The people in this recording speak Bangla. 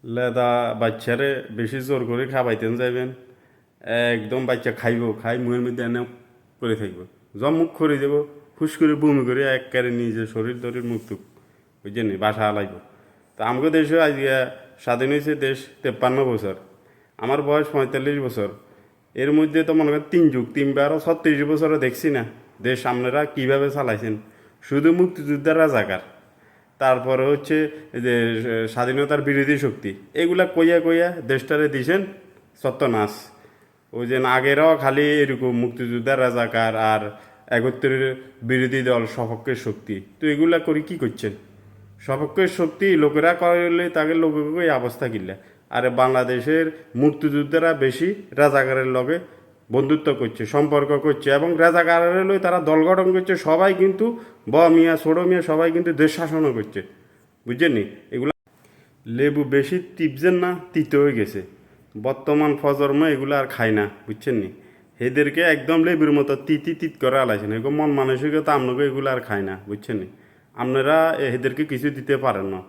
লেদা বাচ্চারে বেশি জোর করে খাবাইতেন যাইবেন, একদম বাচ্চা খাইব, খাই মুখের মধ্যে এনে পড়ে থাকবে, মুখ করে যাব, ফুস করে বমি করে একবারে নিজে শরীর টরীর মুখ টুক বুঝছেন বাসা হালাইব। তো আমাকে দেশে আজকে স্বাধীন হয়েছে দেশ 53 বছর, আমার বয়স 45 বছর। এর মধ্যে তো মনে করেন 3 যুগ 3 বার 36 বছরে দেখছি না দেশ আপনারা কীভাবে চালাইছেন। শুধু মুক্তিযোদ্ধারা জাগার, তারপরে হচ্ছে এই যে স্বাধীনতার বিরোধী শক্তি, এগুলা কইয়া কইয়া দেশটারে দিছেন সত্যনাশ। ওই যে আগেরাও খালি এরকম মুক্তিযোদ্ধার রাজাকার আর একত্রের বিরোধী দল সপক্ষের শক্তি, তো এগুলা করে কি করছেন? সপক্ষের শক্তি লোকেরা করলে তাকে লোককে এই অবস্থা কিনলে। আরে বাংলাদেশের মুক্তিযোদ্ধারা বেশি রাজাকারের লগে বন্ধুত্ব করছে, সম্পর্ক করছে, এবং রাজাকারের লই তারা দল গঠন করছে। সবাই কিন্তু মিয়া ছোটো মিয়া সবাই কিন্তু দেশ শাসনও করছে, বুঝছেন নি? এগুলা লেবু বেশি টিপছেন না, তিতে হয়ে গেছে। বর্তমান প্রজন্ম এগুলো আর খায় না, বুঝছেন নি? এদেরকে একদম লেবুর মতো তিত করে আলাইছেন, এগুলো মন মানসিকতা আপনাকে এগুলো আর খায় না, বুঝছেন নি? আপনারা এদেরকে কিছু দিতে পারেন না।